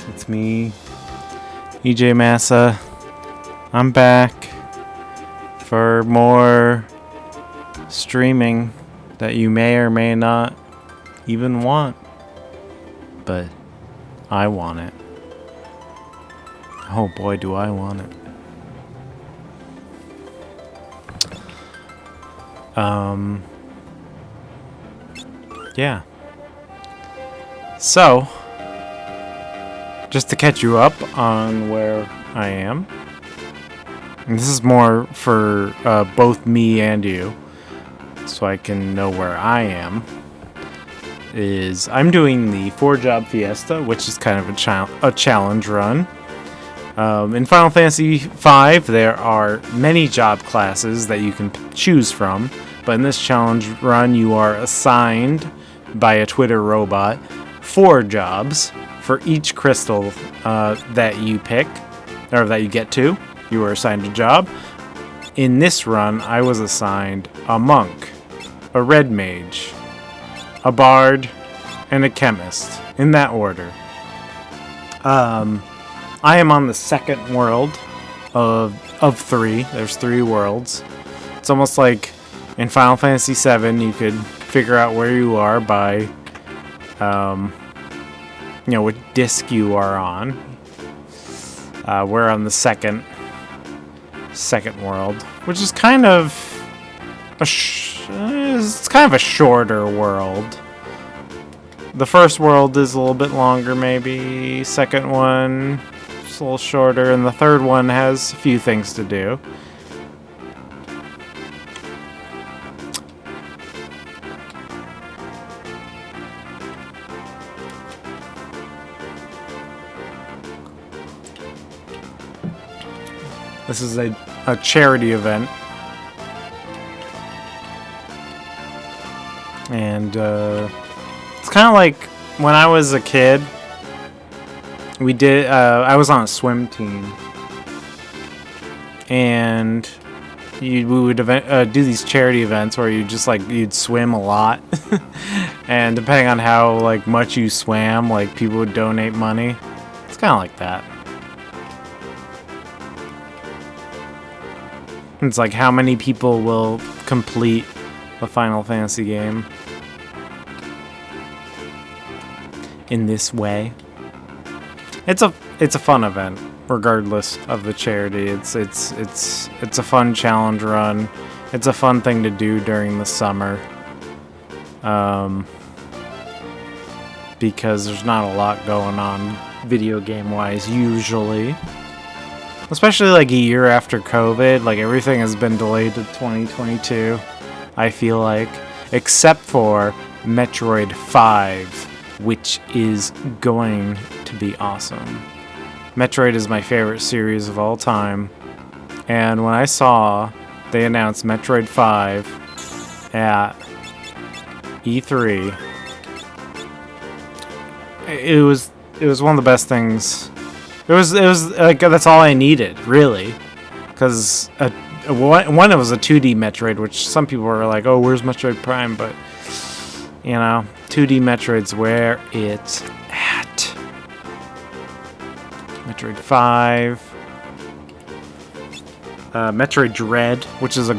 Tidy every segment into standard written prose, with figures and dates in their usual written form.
It's me, EJ Massa. I'm back for more streaming that you may or may not even want, but I want it. Oh boy, do I want it. Yeah. So, just to catch you up on where I am, and this is more for both me and you, so I can know where I am, is I'm doing the 4 Job Fiesta, which is kind of a challenge run. In Final Fantasy V, there are many job classes that you can choose from, but in this challenge run, you are assigned by a Twitter robot 4 jobs for each crystal that you pick, or that you get to. You are assigned a job. In this run, I was assigned a monk, a red mage, a bard, and a chemist, in that order. I am on the second world of 3. There's 3 worlds. It's almost like in Final Fantasy VII, you could figure out where you are by, what disc you are on. We're on the second world, which is kind of it's kind of a shorter world. The first world is a little bit longer, maybe. Second one is a little shorter, and the third one has a few things to do. This is a charity event. And it's kind of like when I was a kid, I was on a swim team. And we would do these charity events where you'd swim a lot. And depending on how much you swam, people would donate money. It's kind of like that. It's like how many people will complete a Final Fantasy game in this way. It's a fun event, regardless of the charity. It's a fun challenge run. It's a fun thing to do during the summer, because there's not a lot going on video game wise usually. Especially a year after COVID, everything has been delayed to 2022, I feel like. Except for Metroid 5, which is going to be awesome. Metroid is my favorite series of all time. And when I saw they announced Metroid 5 at E3, it was one of the best things. It was that's all I needed, really, because one it was a 2D Metroid, which some people were like, "Oh, where's Metroid Prime?" But 2D Metroid's where it's at. Metroid 5, Metroid Dread, which is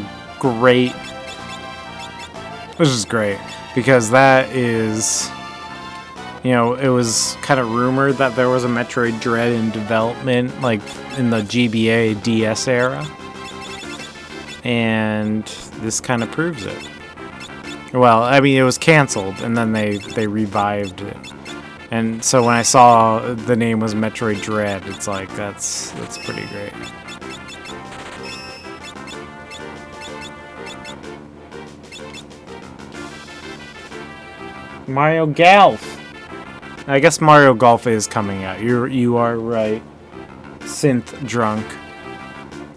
great because that is. It was kind of rumored that there was a Metroid Dread in development, in the GBA DS era. And this kind of proves it. Well, it was canceled, and then they revived it. And so when I saw the name was Metroid Dread, it's like, that's pretty great. Mario Golf! I guess Mario Golf is coming out. You are right. Synth drunk.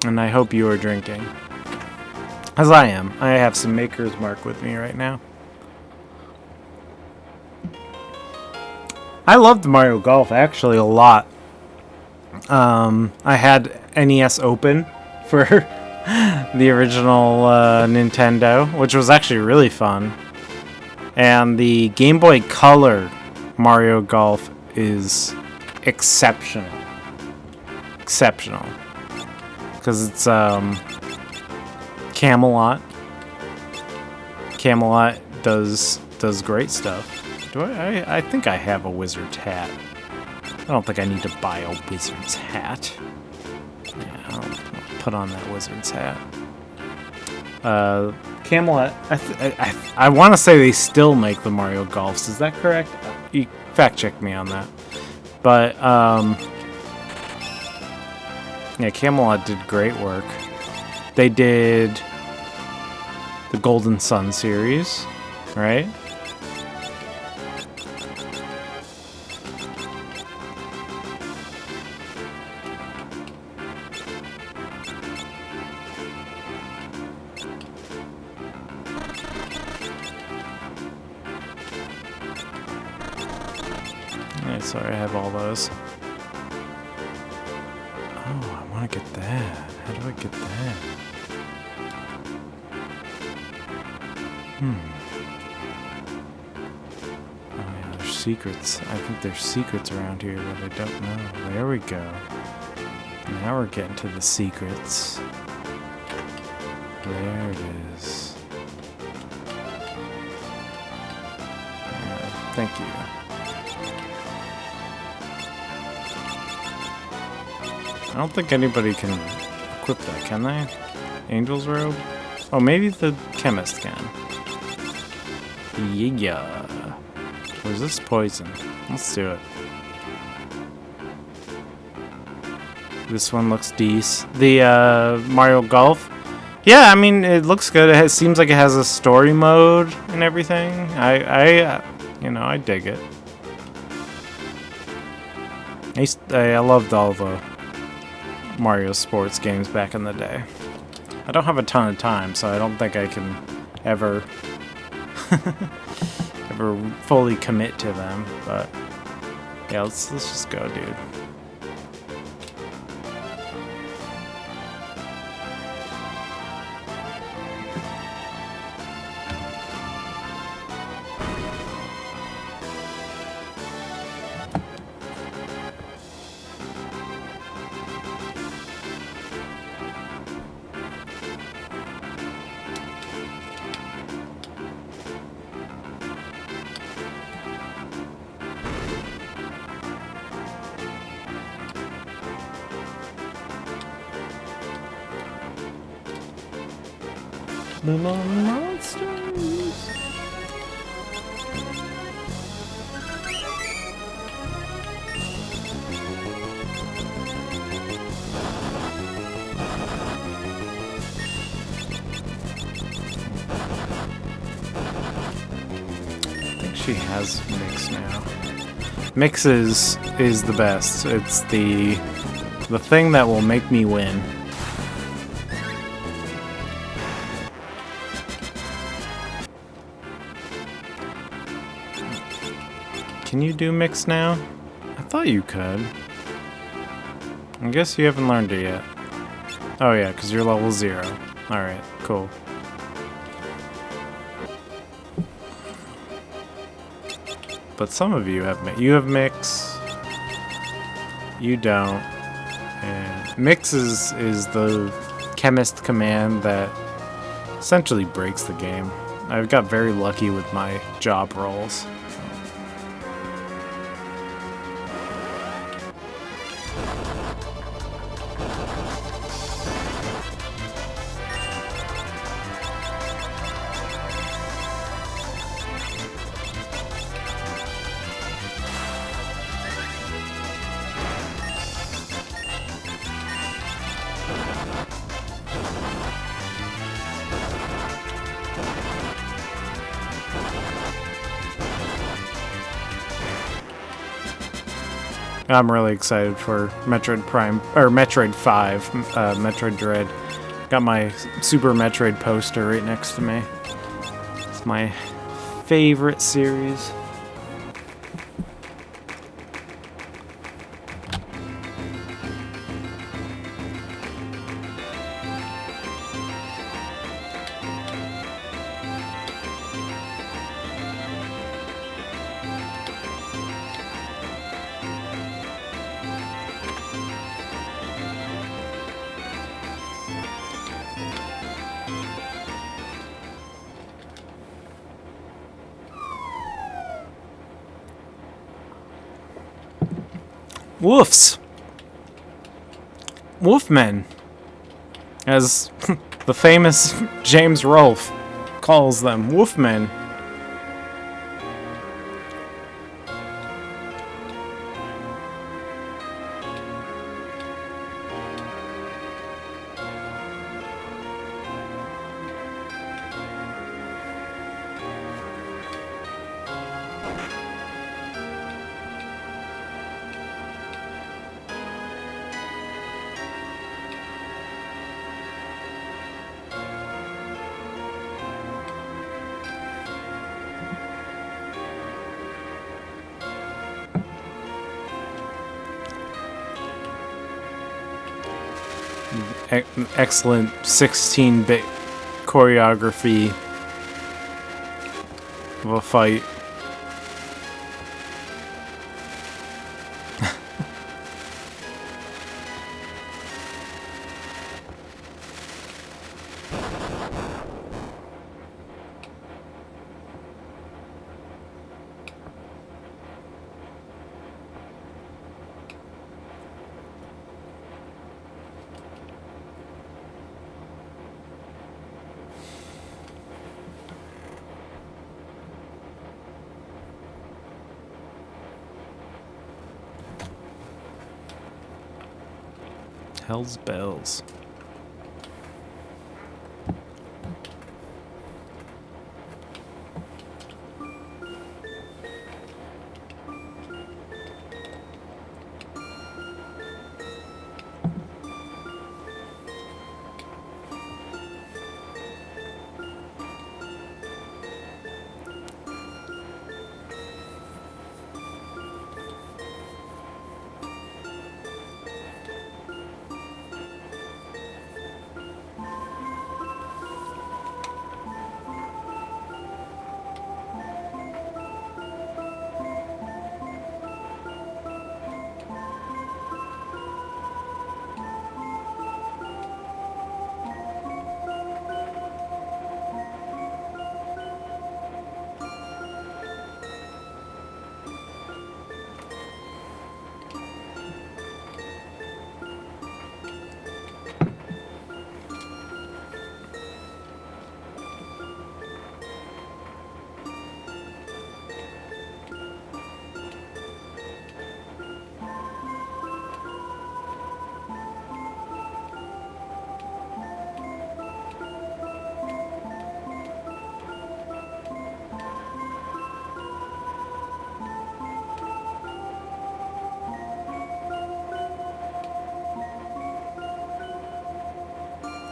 And I hope you are drinking. As I am. I have some Maker's Mark with me right now. I loved Mario Golf actually a lot. I had NES Open for the original Nintendo, which was actually really fun. And the Game Boy Color Mario Golf is exceptional. Exceptional. Because it's Camelot. Camelot does great stuff. I think I have a wizard's hat. I don't think I need to buy a wizard's hat. Yeah, I'll put on that wizard's hat. Camelot, I want to say they still make the Mario Golfs. Is that correct? You fact check me on that. But, yeah, Camelot did great work. They did the Golden Sun series, right? Sorry, I have all those. Oh, I want to get that. How do I get that? Oh yeah, there's secrets. I think there's secrets around here that I don't know. There we go. Now we're getting to the secrets. There it is. Thank you. I don't think anybody can equip that, can they? Angel's robe? Oh, maybe the chemist can. Yeah. Or is this poison? Let's do it. This one looks decent. The Mario Golf. Yeah, I mean, it looks good. It seems like it has a story mode and everything. You know, I dig it. I loved all the Mario sports games back in the day. I don't have a ton of time, so I don't think I can ever fully commit to them, but yeah, let's just go, dude. Little monsters. I think she has Mix now. Mix is the best. It's the thing that will make me win. Can you do Mix now? I thought you could. I guess you haven't learned it yet. Oh yeah, because you're level 0. Alright, cool. But some of you have Mix. You have Mix. You don't. And Mix is the chemist command that essentially breaks the game. I've got very lucky with my job rolls. I'm really excited for Metroid Prime, or Metroid 5, Metroid Dread. Got my Super Metroid poster right next to me. It's my favorite series. Wolves. Wolfmen. As the famous James Rolfe calls them. Wolfmen. Excellent 16-bit choreography of a fight. Hell's bells.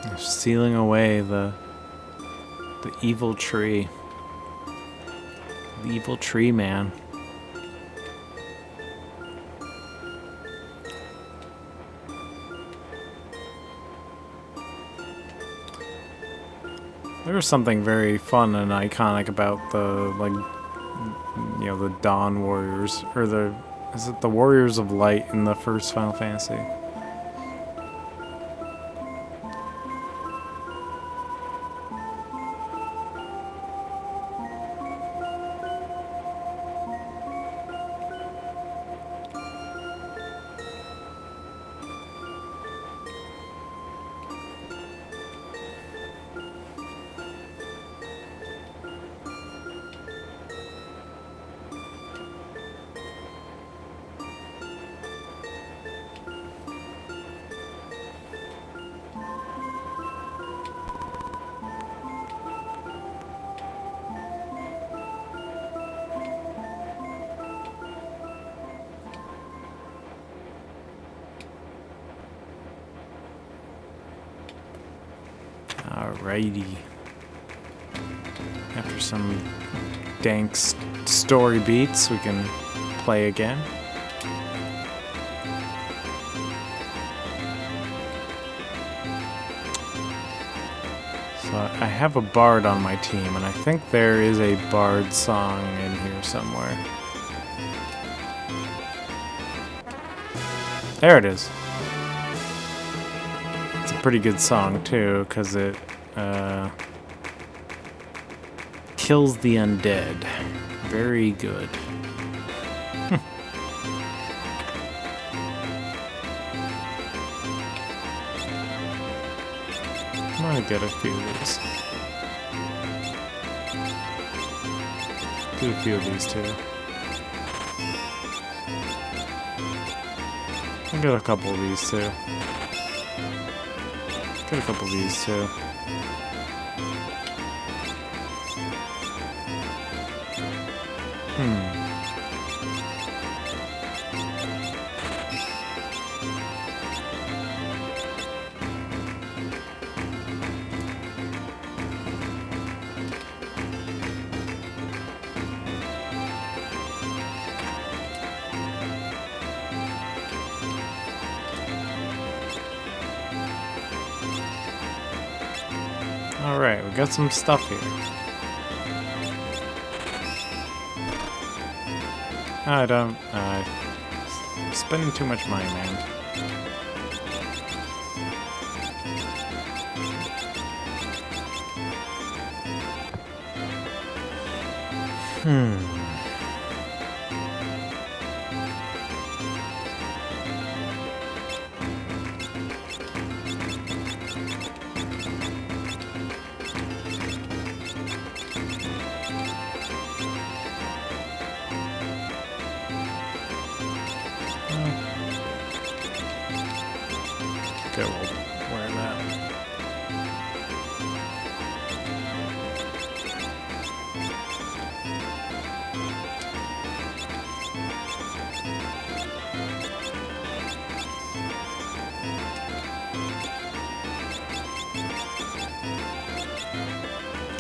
They're sealing away the evil tree. The evil tree man. There was something very fun and iconic about the, like, you know, the Dawn Warriors, or is it the Warriors of Light in the first Final Fantasy? Alrighty. After some dank story beats, we can play again. So I have a bard on my team, and I think there is a bard song in here somewhere. There it is. It's a pretty good song too, because it kills the undead. Very good. gonna get a few of these. Do a few of these too. I'll get a couple of these too. Get a couple of these too. Alright, we got some stuff here. Spending too much money, man. Okay, we'll wear that.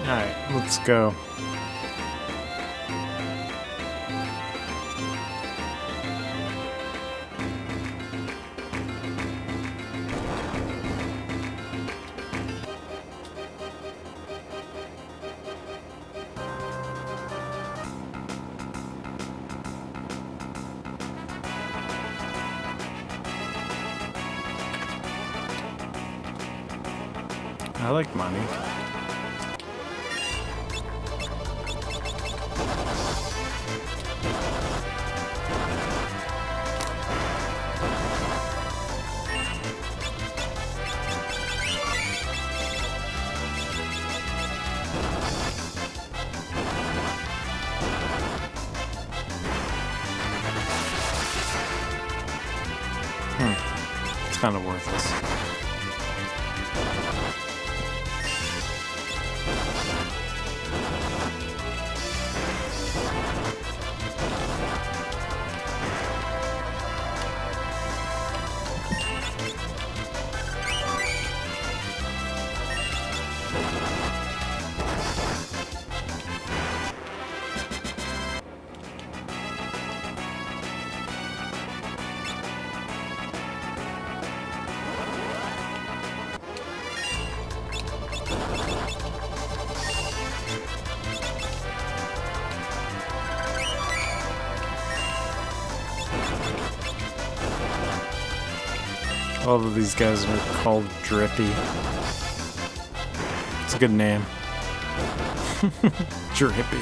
Alright, let's go. I like money. It's kind of worthless. All of these guys are called Drippy. It's a good name. Drippy.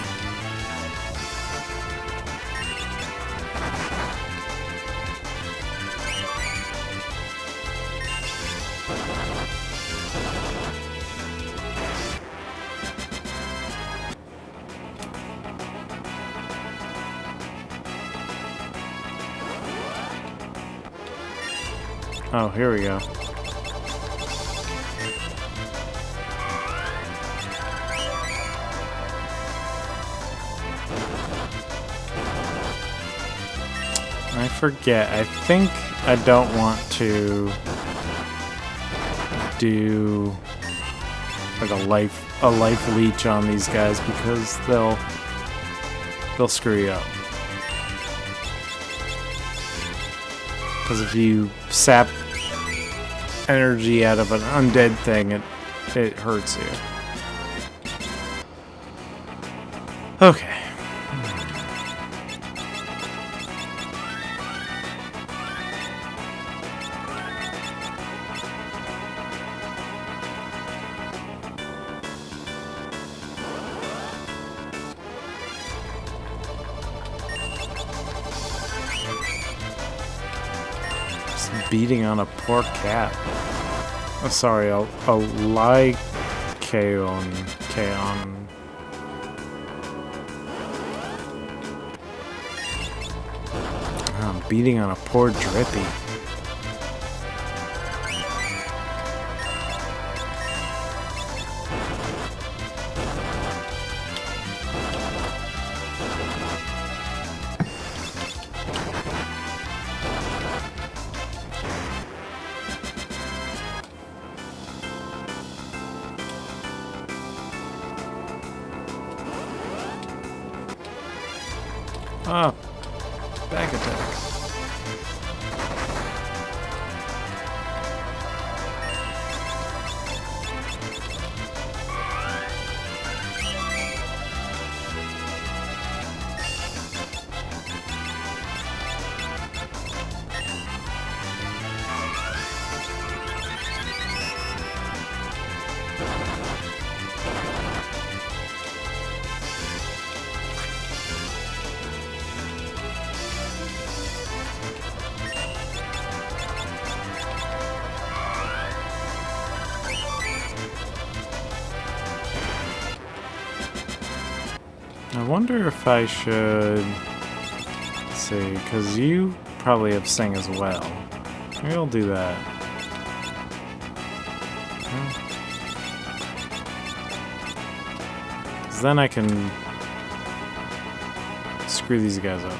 Oh, here we go. I forget. I think I don't want to do like a life leech on these guys because they'll screw you up. Because if you sap energy out of an undead thing, it hurts you. Okay. Just beating on a poor cat. sorry, a Lycaon. Kaon. I'm beating on a poor Drippy. Ah, back attack. I wonder if I should see, because you probably have Sing as well. Maybe I'll do that. Because then I can screw these guys up.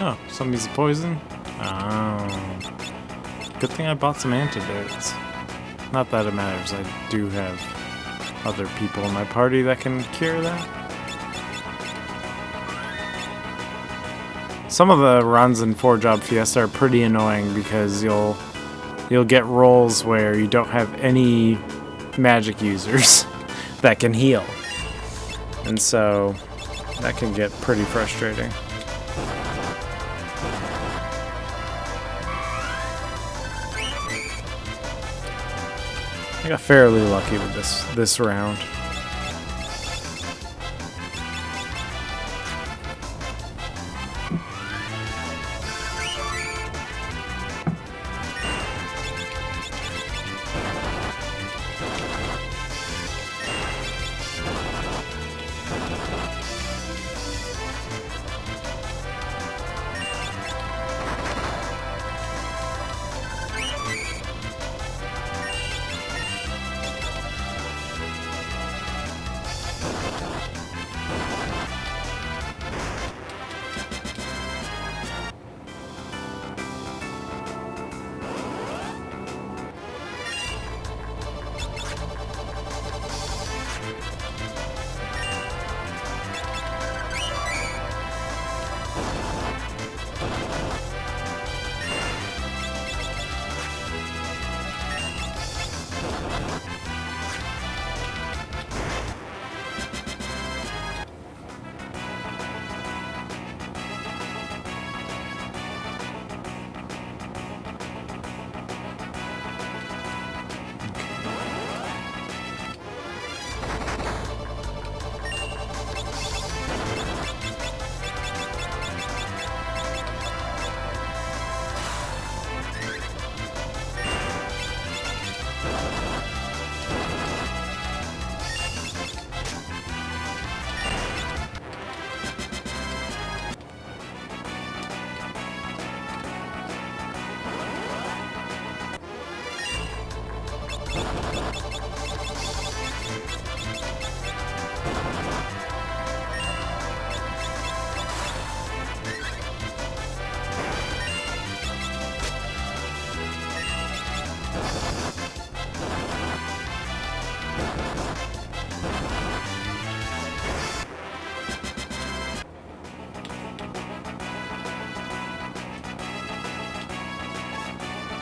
Oh, somebody's poison? Oh. Good thing I bought some antidotes. Not that it matters, I do have other people in my party that can cure that. Some of the runs in 4 Job Fiesta are pretty annoying because you'll get rolls where you don't have any magic users that can heal. And so that can get pretty frustrating. I got fairly lucky with this round.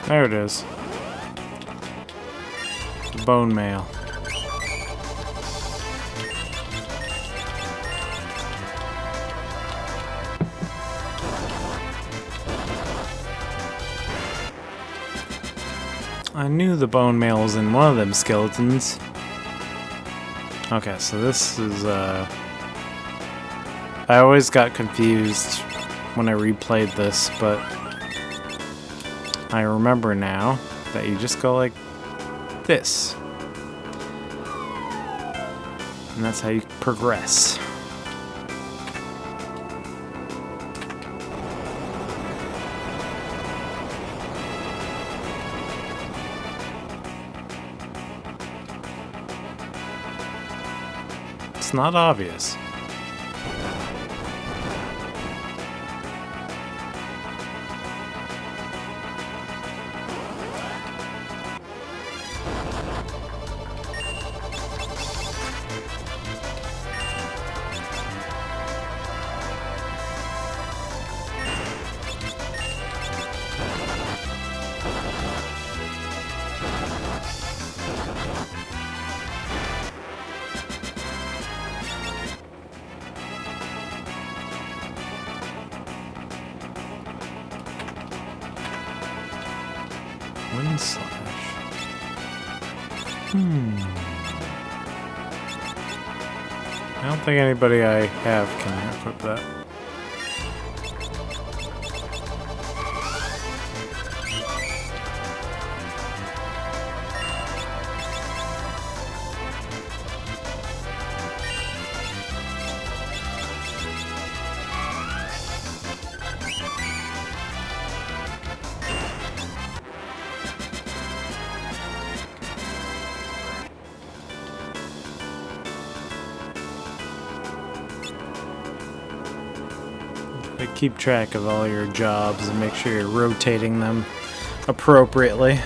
There it is. The bone mail. I knew the bone mail was in one of them skeletons. Okay, so this is, I always got confused when I replayed this, but I remember now that you just go like this. And that's how you progress. It's not obvious. Wind slash. I don't think anybody I have can equip that. But keep track of all your jobs and make sure you're rotating them appropriately.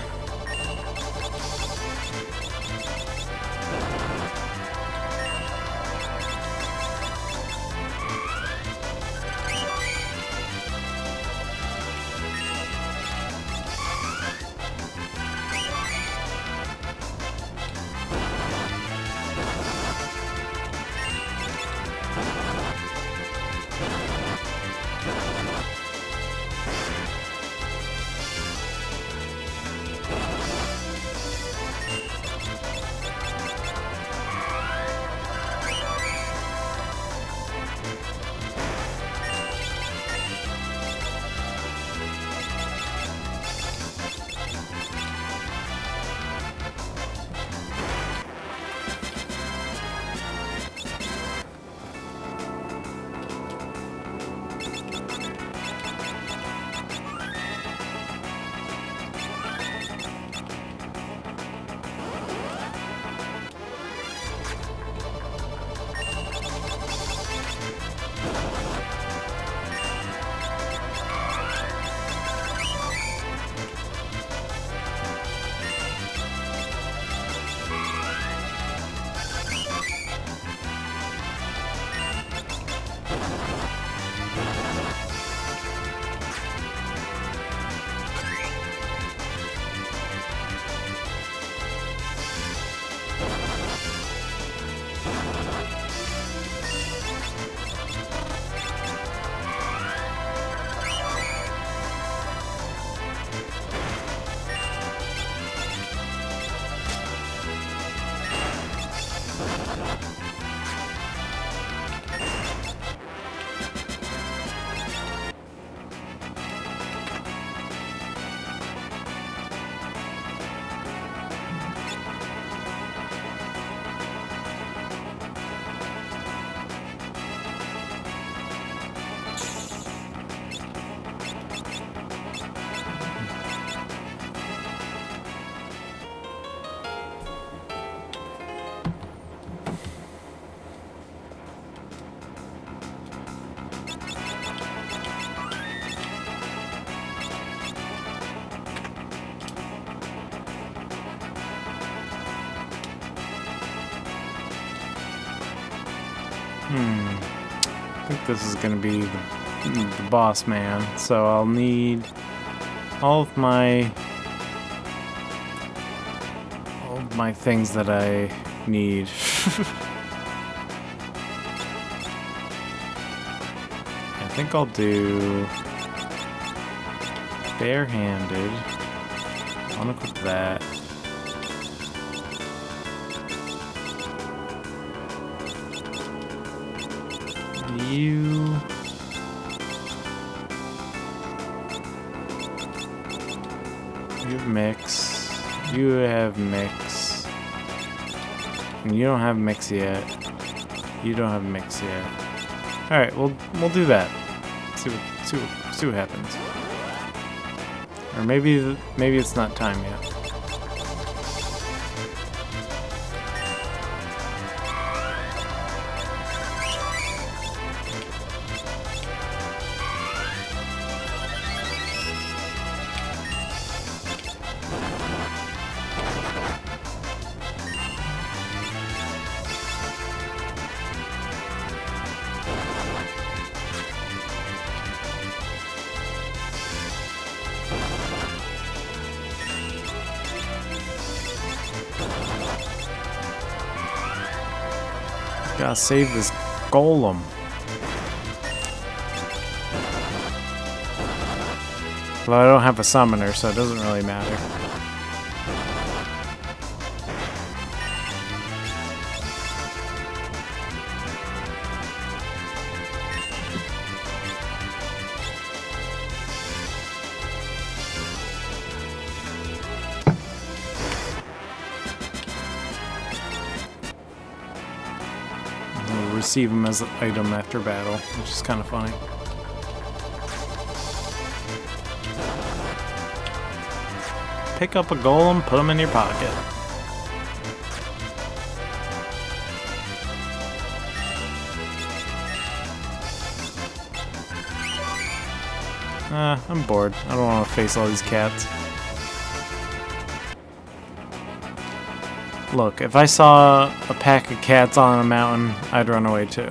I think this is gonna be the boss man, so I'll need all of my my things that I need. I think I'll do barehanded. I want to equip that. You have mix. You have mix. And you don't have mix yet. You don't have mix yet. All right, we'll do that. See what happens. Or maybe it's not time yet. Gotta save this golem. Well, I don't have a summoner, so it doesn't really matter. Receive them as an item after battle, which is kind of funny. Pick up a golem, put them in your pocket. I'm bored. I don't want to face all these cats. Look, if I saw a pack of cats on a mountain, I'd run away too.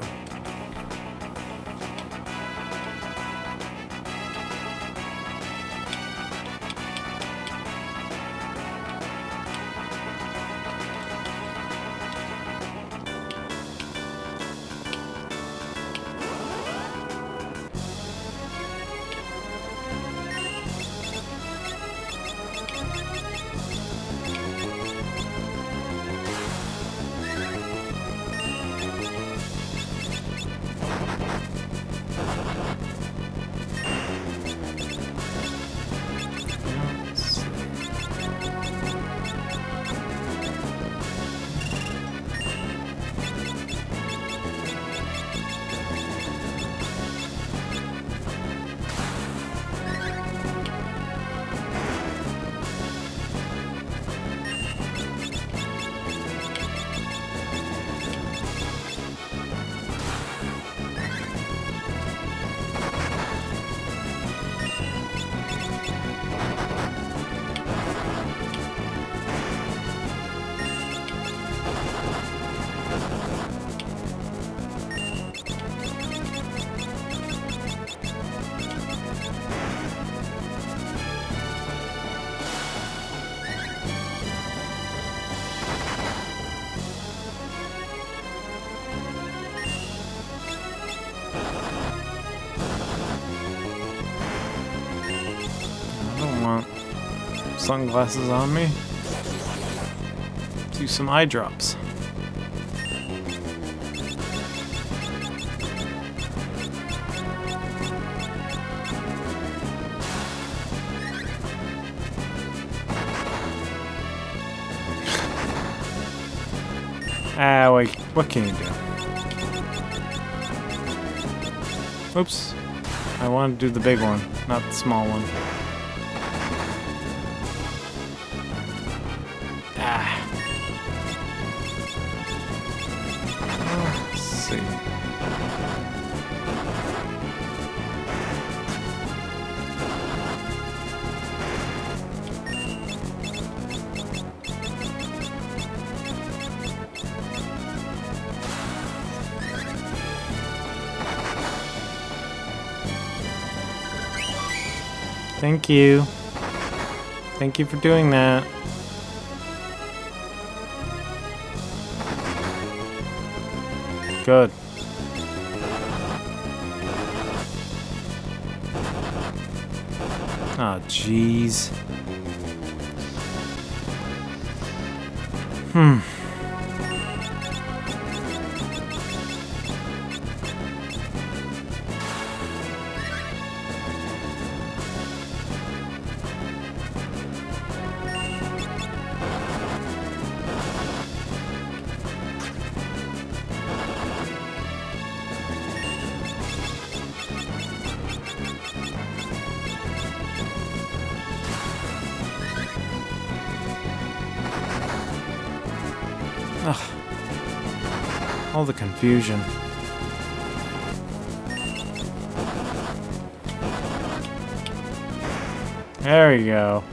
Sunglasses on me. Do some eye drops. Wait, what can you do? Oops. I want to do the big one, not the small one. Let's see. Thank you. Thank you for doing that. Good. Oh, jeez. Ugh. All the confusion. There you go.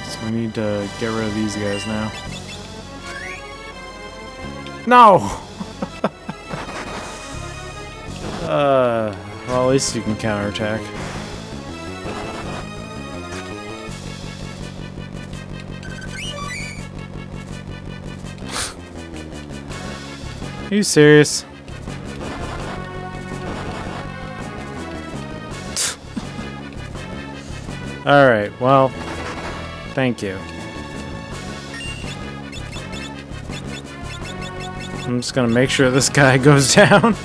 So we need to get rid of these guys now. No! Well, at least you can counterattack. Are you serious? Alright, well, thank you. I'm just gonna make sure this guy goes down.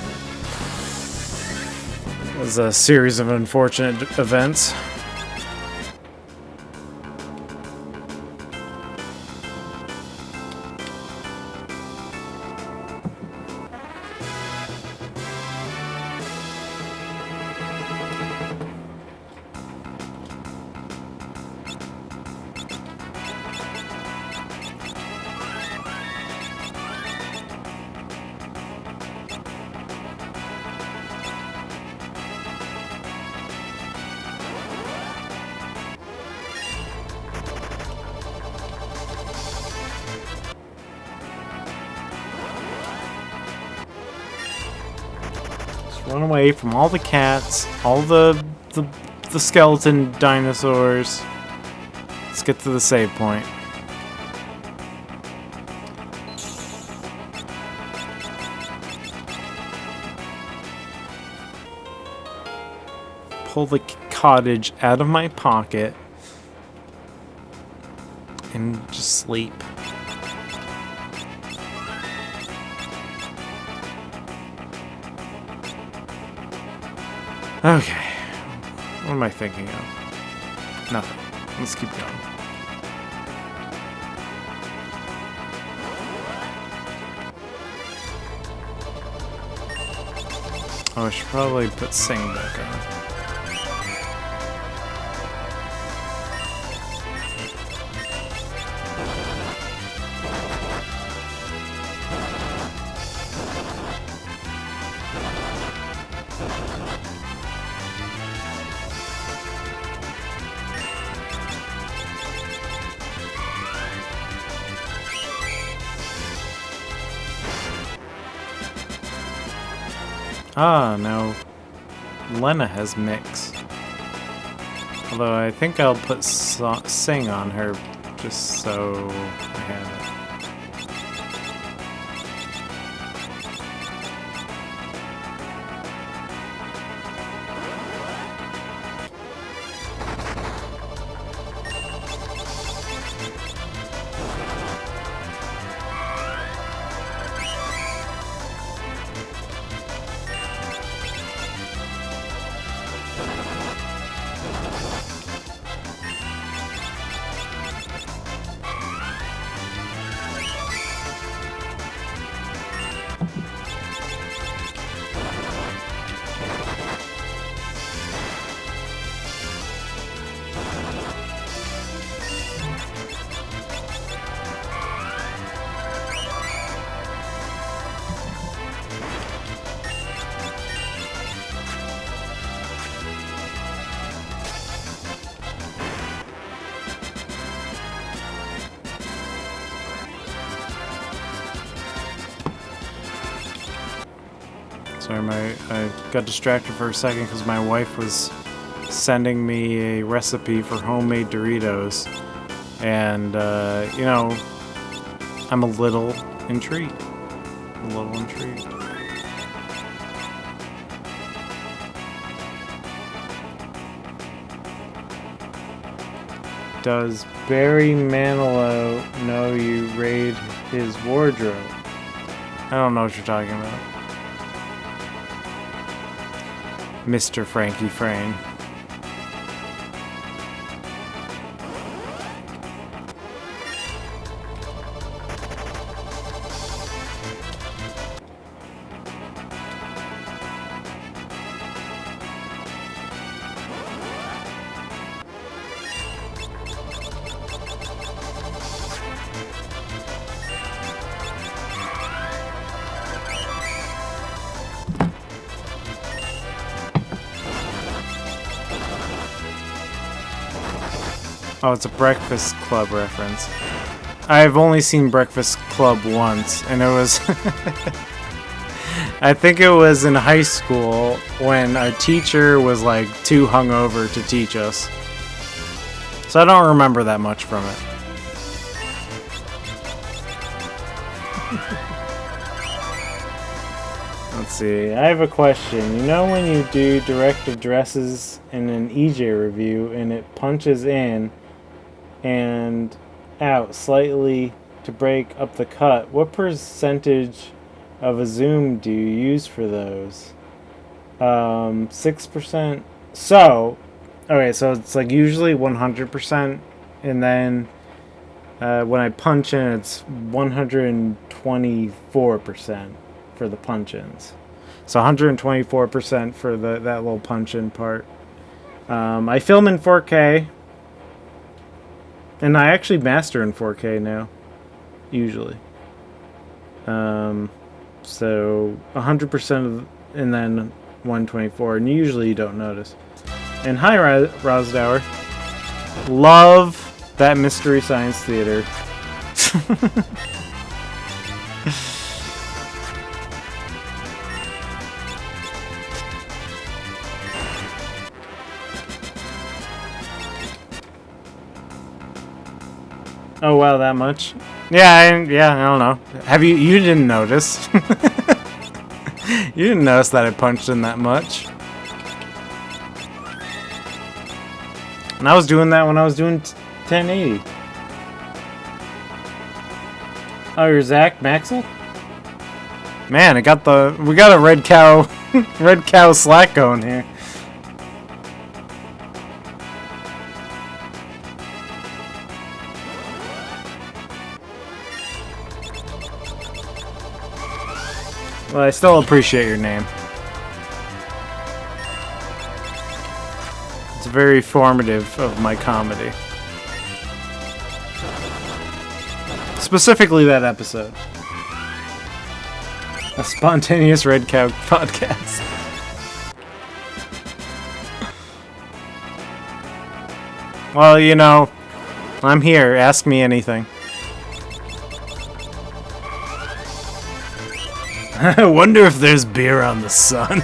It was a series of unfortunate events. Run away from all the cats, all the skeleton dinosaurs. Let's get to the save point. Pull the cottage out of my pocket and just sleep. Okay. What am I thinking of? Nothing. Let's keep going. Oh, I should probably put Sing back on. Ah, now Lena has Mix. Although I think I'll put Sing on her just so I have it. Sorry, I got distracted for a second because my wife was sending me a recipe for homemade Doritos. And, you know, I'm a little intrigued. A little intrigued. Does Barry Manilow know you raid his wardrobe? I don't know what you're talking about. Mr. Frankie Frayne. Oh, it's a Breakfast Club reference. I've only seen Breakfast Club once, and it was... I think it was in high school when our teacher was like too hungover to teach us. So I don't remember that much from it. Let's see, I have a question. You know when you do direct addresses in an EJ review and it punches in and out slightly to break up the cut, what percentage of a zoom do you use for those? 6%. So, okay, so it's like usually 100%, and then when I punch in, it's 124% for the punch-ins. So 124% for that little punch-in part. I film in 4K, and I actually master in 4K now, usually. So 100% of, and then 124, and usually you don't notice. And hi, Rosdower. Love that Mystery Science Theater. Oh wow, that much? Yeah, I don't know. Have you didn't notice? You didn't notice that I punched in that much. And I was doing that when I was doing 1080. Oh, you're Zach Maxwell? Man, we got a red cow Slack going here. Well, I still appreciate your name. It's very formative of my comedy. Specifically that episode. A spontaneous Red Cow podcast. Well, you know, I'm here. Ask me anything. I wonder if there's beer on the sun.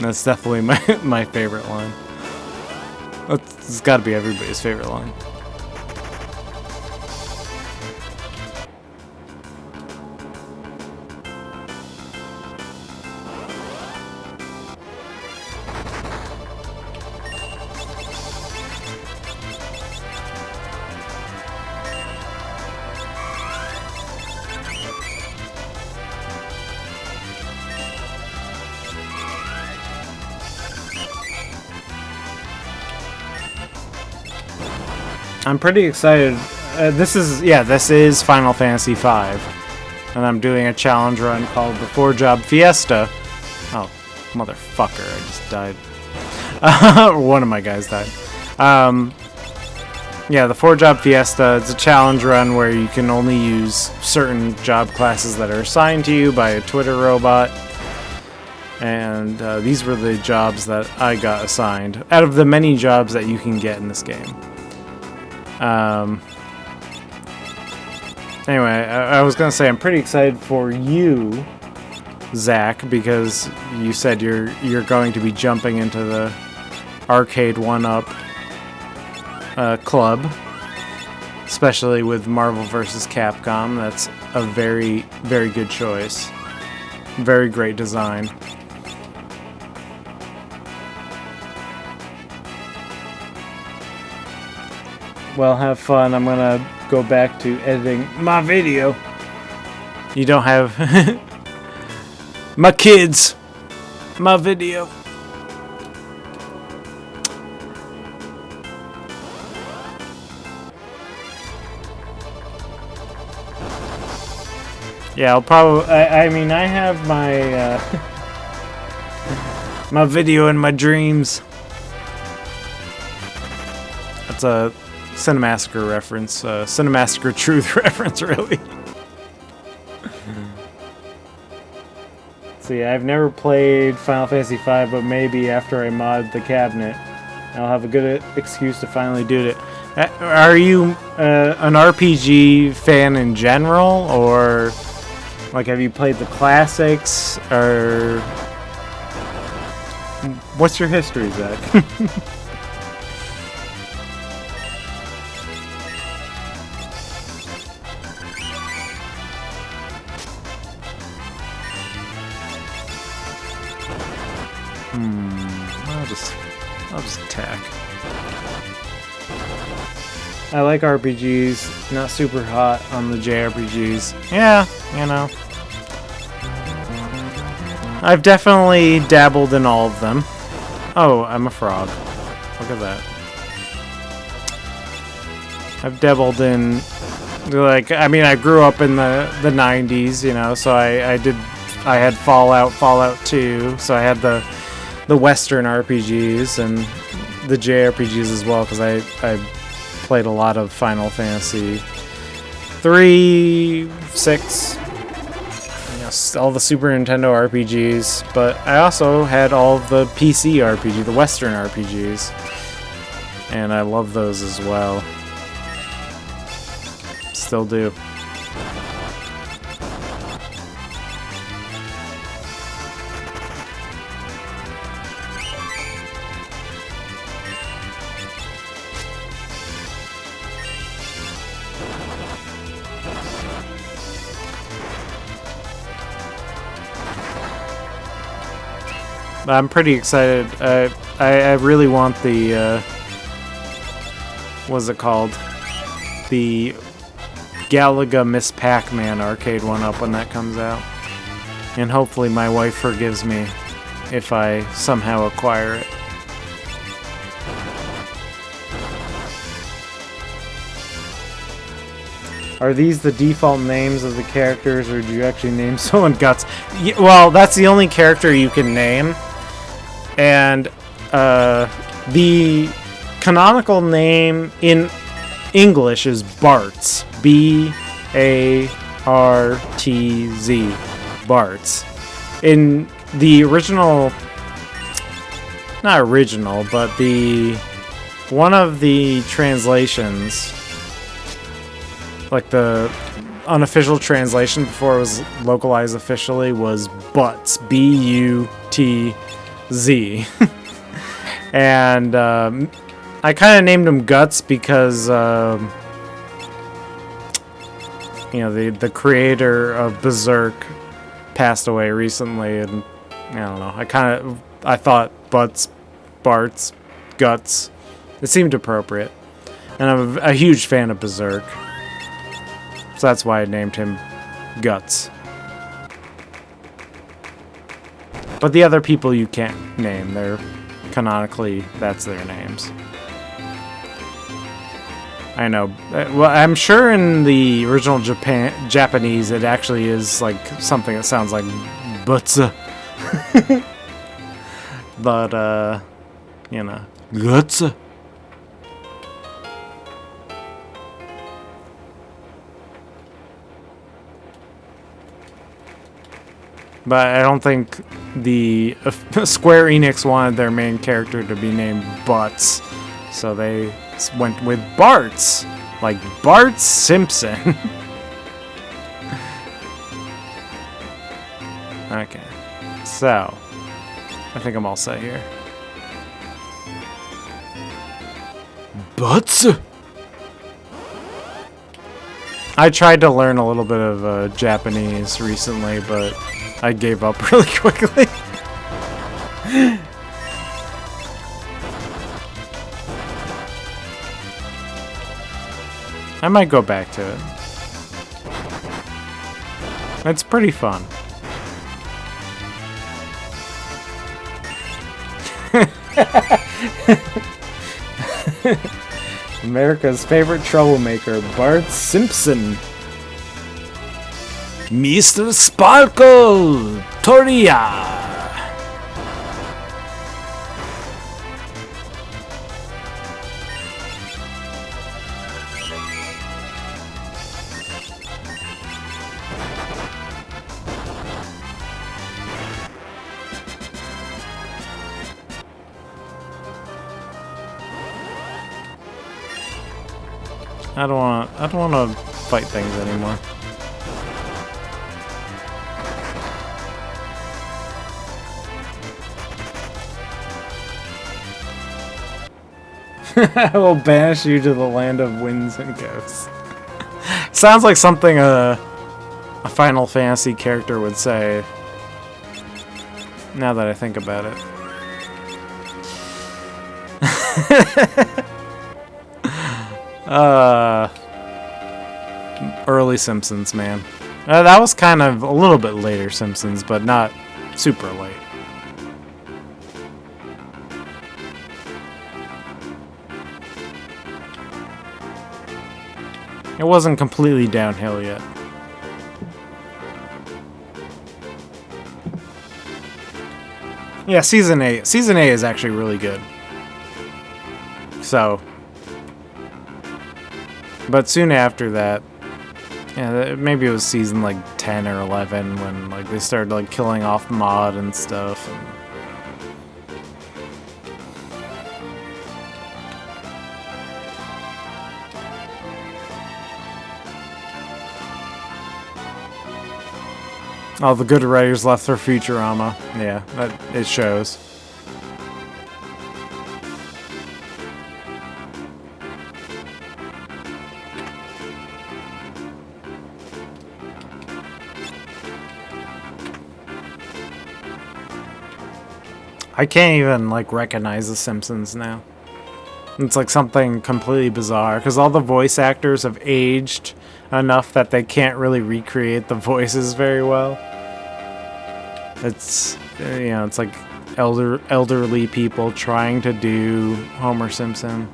That's definitely my favorite line. It's got to be everybody's favorite line. I'm pretty excited. This is Final Fantasy V, and I'm doing a challenge run called the Job Fiesta. Oh, motherfucker! I just died. One of my guys died. Yeah, the Job Fiesta. It's a challenge run where you can only use certain job classes that are assigned to you by a Twitter robot. And these were the jobs that I got assigned out of the many jobs that you can get in this game. And Anyway, I was gonna say I'm pretty excited for you, Zach, because you said you're going to be jumping into the arcade 1-up club, especially with Marvel vs. Capcom. That's a very, very good choice. Very great design. Well, have fun. I'm gonna go back to editing my video. You don't have my kids, my video. Yeah, I'll probably. I mean, I have my my video in my dreams. That's a Cinemassacre reference, Cinemassacre Truth reference, really. See, I've never played Final Fantasy V, but maybe after I mod the cabinet, I'll have a good excuse to finally do it. Are you an RPG fan in general, or like have you played the classics, or what's your history, Zach? I'll just attack. I like RPGs, not super hot on the JRPGs. Yeah, you know. I've definitely dabbled in all of them. Oh, I'm a frog. Look at that. I've dabbled in, like, I mean, I grew up in the 90s, you know, so I had Fallout 2, so I had the Western RPGs and the JRPGs as well, because I played a lot of Final Fantasy 3, 6, all the Super Nintendo RPGs, but I also had all of the PC RPG, the Western RPGs, and I love those as well. Still do. I'm pretty excited. I really want the what's it called? The Galaga Miss Pac-Man arcade 1-up when that comes out. And hopefully my wife forgives me if I somehow acquire it. Are these the default names of the characters, or do you actually name someone Guts? Well, that's the only character you can name. And the canonical name in English is Bartz. B-A-R-T-Z. Bartz. In the original... Not original, but one of the translations... Like the unofficial translation before it was localized officially was Butts. B-U-T-Z. And I kind of named him Guts because you know, the creator of Berserk passed away recently, and I don't know. I thought Butts, Bartz, Guts. It seemed appropriate, and I'm a huge fan of Berserk. So that's why I named him Guts. But the other people you can't name. They're canonically, that's their names. I know. Well, I'm sure in the original Japanese it actually is like something that sounds like Butza. But, you know, Gutsa. But I don't think the Square Enix wanted their main character to be named Butts, so they went with Bartz, like Bart Simpson. So, I think I'm all set here. But I tried to learn a little bit of Japanese recently, but I gave up really quickly. I might go back to it. It's pretty fun. America's favorite troublemaker, Bart Simpson. Mr. Sparkle! Toria! I don't wanna fight things anymore. I will banish you to the land of winds and ghosts. Sounds like something a Final Fantasy character would say. Now that I think about it. Early Simpsons, man. That was kind of a little bit later Simpsons, but not super late. It wasn't completely downhill yet. Yeah, Season 8. Season 8 is actually really good. So... But soon after that, yeah, maybe it was season like 10 or 11 when like they started like killing off Maud and stuff. And all the good writers left for Futurama. Yeah, it shows. I can't even like recognize the Simpsons now. It's like something completely bizarre because all the voice actors have aged enough that they can't really recreate the voices very well. It's it's like elderly people trying to do Homer Simpson.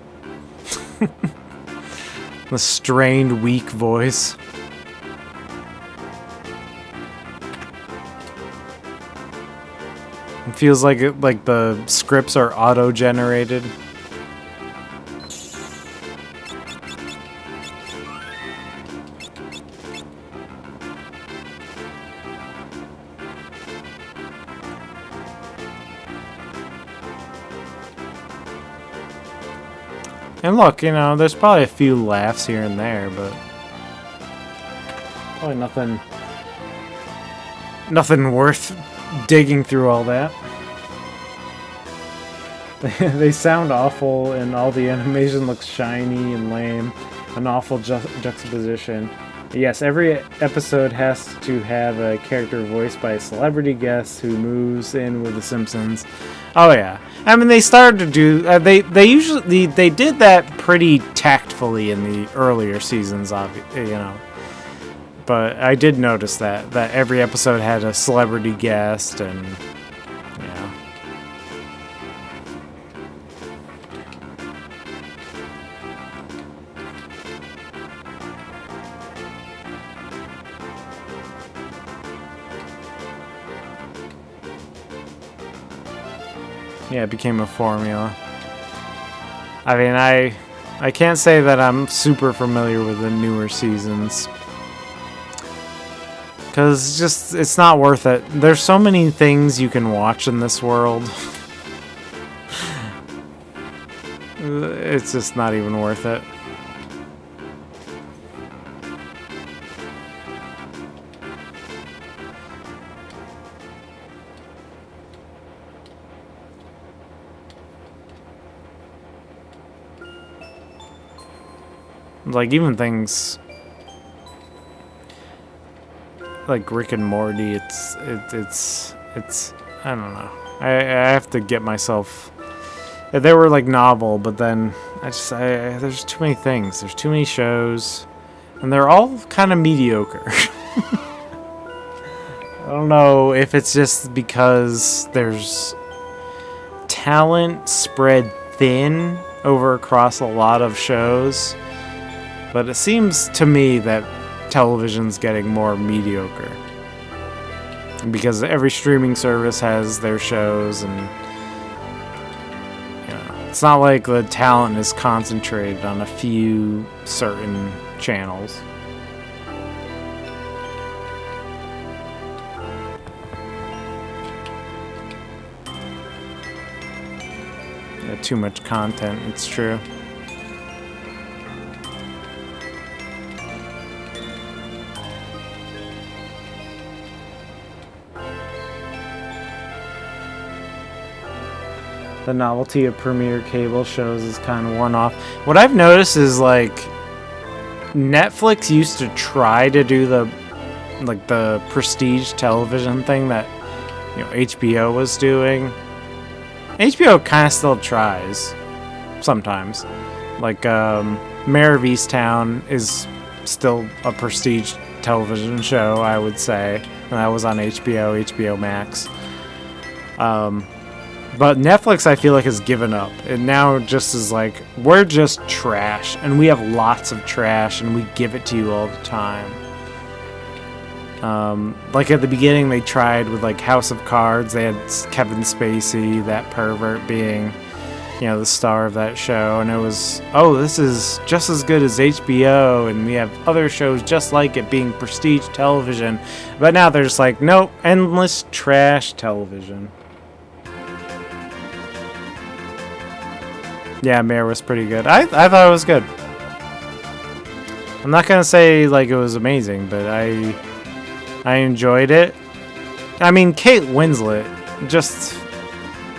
The strained, weak voice. It feels like the scripts are auto-generated. And look, there's probably a few laughs here and there, but probably nothing worth digging through all that. They sound awful, and all the animation looks shiny and lame. An awful juxtaposition. Yes, every episode has to have a character voiced by a celebrity guest who moves in with the Simpsons. Oh yeah, I mean they started to do. They did that pretty tactfully in the earlier seasons, But I did notice that every episode had a celebrity guest, and yeah. Yeah, it became a formula. I mean, I can't say that I'm super familiar with the newer seasons. Because it's not worth it. There's so many things you can watch in this world. It's just not even worth it. Like, even things like Rick and Morty, it's I don't know. I have to get myself. They were like novel, but then there's too many things. There's too many shows, and they're all kind of mediocre. I don't know if it's just because there's talent spread thin over across a lot of shows, but it seems to me that television's getting more mediocre because every streaming service has their shows, and it's not like the talent is concentrated on a few certain channels. Too much content, it's true. The novelty of premiere cable shows is kind of worn off. What I've noticed is, like, Netflix used to try to do the prestige television thing that, HBO was doing. HBO kind of still tries sometimes. Like, Mayor of Easttown is still a prestige television show, I would say. And that was on HBO Max. But Netflix, I feel like, has given up. It now just is like, we're just trash. And we have lots of trash, and we give it to you all the time. Like at the beginning, they tried with like House of Cards. They had Kevin Spacey, that pervert, being, the star of that show, and it was, this is just as good as HBO, and we have other shows just like it being prestige television. But now they're just like, nope, endless trash television. Yeah, Mayor was pretty good. I thought it was good. I'm not gonna say like it was amazing, but I enjoyed it. I mean, Kate Winslet just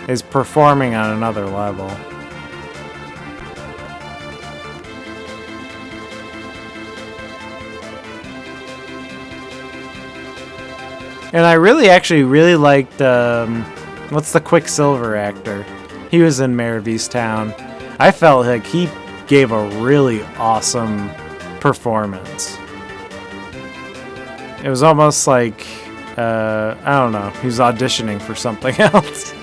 is performing on another level. And I really liked, what's the Quicksilver actor? He was in Mayor of Easttown. I felt like he gave a really awesome performance. It was almost like, I don't know, he was auditioning for something else.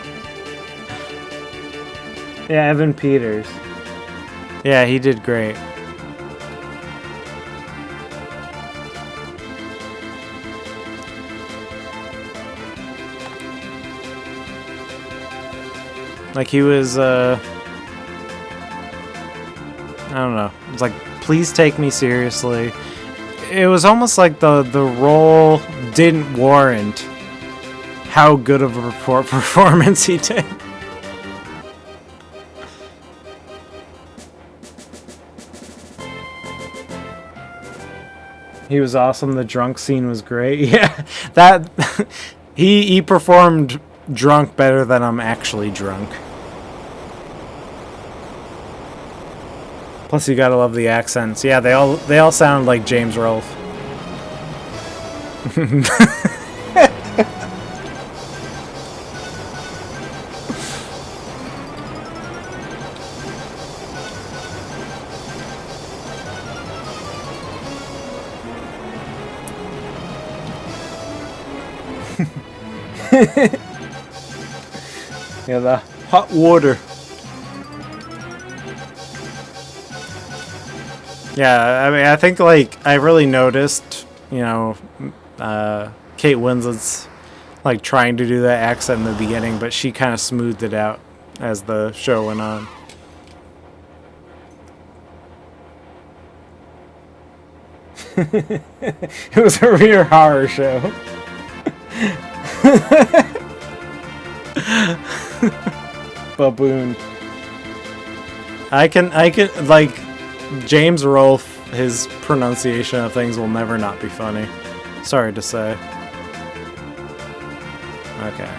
Yeah, Evan Peters. Yeah, he did great. Like, he was, I don't know. It was like, please take me seriously. It was almost like the role didn't warrant how good of a performance he did. He was awesome. The drunk scene was great. Yeah, that he performed drunk better than I'm actually drunk. Plus, you gotta love the accents. Yeah, they all sound like James Rolfe. Yeah, the hot water. Yeah, I mean, I think, like, I really noticed, Kate Winslet's, like, trying to do that accent in the beginning, but she kind of smoothed it out as the show went on. It was a real horror show. Baboon. I can, like, James Rolfe, his pronunciation of things will never not be funny. Sorry to say. Okay.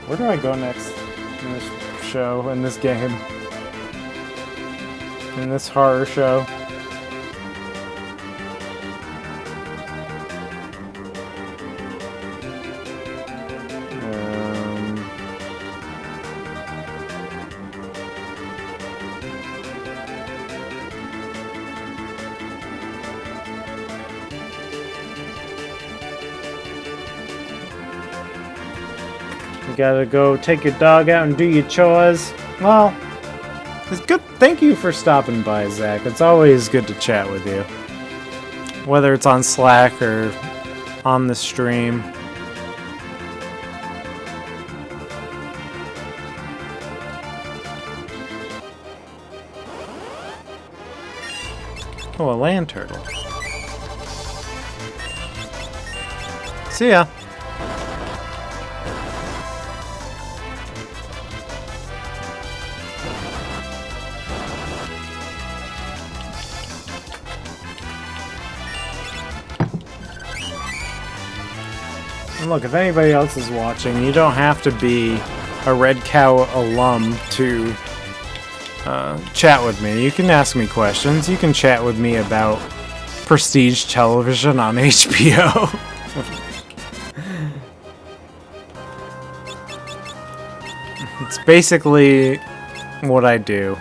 Where do I go next in this show, in this game? In this horror show? You gotta go take your dog out and do your chores. Well, it's good. Thank you for stopping by, Zach. It's always good to chat with you. Whether it's on Slack or on the stream. Oh, a land turtle. See ya. And look, if anybody else is watching, you don't have to be a Red Cow alum to chat with me. You can ask me questions. You can chat with me about prestige television on HBO. It's basically what I do.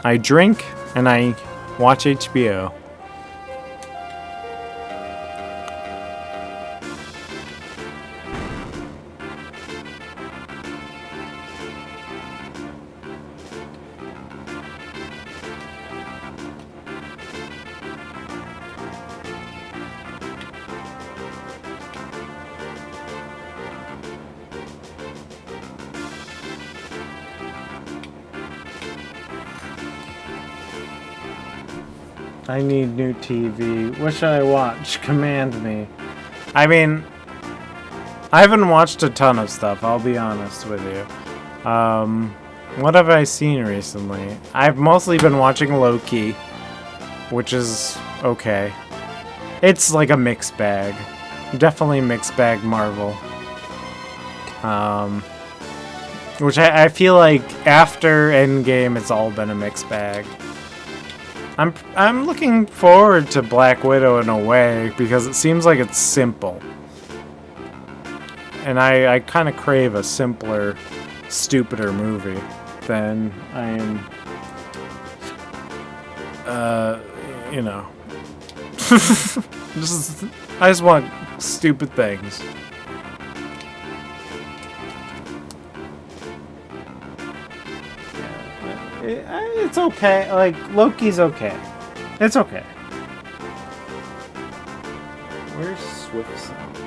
I drink and I watch HBO. I need new TV. What should I watch? Command me. I mean, I haven't watched a ton of stuff, I'll be honest with you. What have I seen recently? I've mostly been watching Loki, which is okay. It's like a mixed bag. Definitely mixed bag Marvel. Which I feel like after Endgame, it's all been a mixed bag. I'm looking forward to Black Widow in a way because it seems like it's simple. And I kind of crave a simpler, stupider movie than I am, you know. I just want stupid things. It's okay. Like, Loki's okay. It's okay. Where's Swift Sound?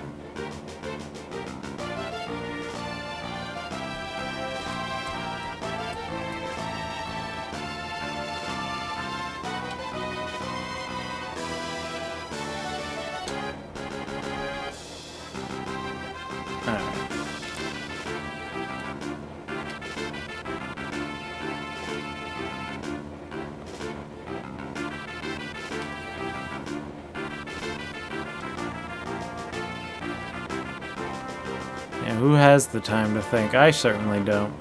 Alright. Who has the time to think? I certainly don't.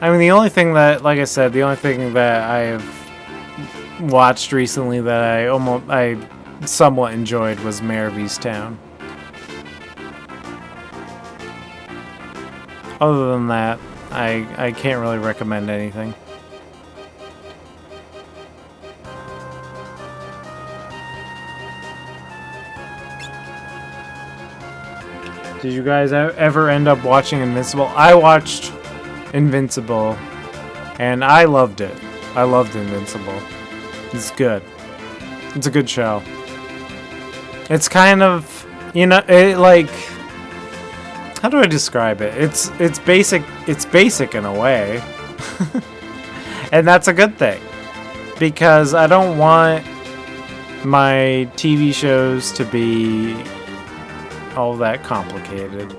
I mean, the only thing that, like I said, the only thing that I have watched recently that I somewhat enjoyed was Mayor of Easttown. Other than that, I can't really recommend anything. Did you guys ever end up watching Invincible? I watched Invincible, and I loved it. I loved Invincible. It's good. It's a good show. It's kind of, you know, like, how do I describe it? It's basic. It's basic in a way, and that's a good thing because I don't want my TV shows to be all that complicated.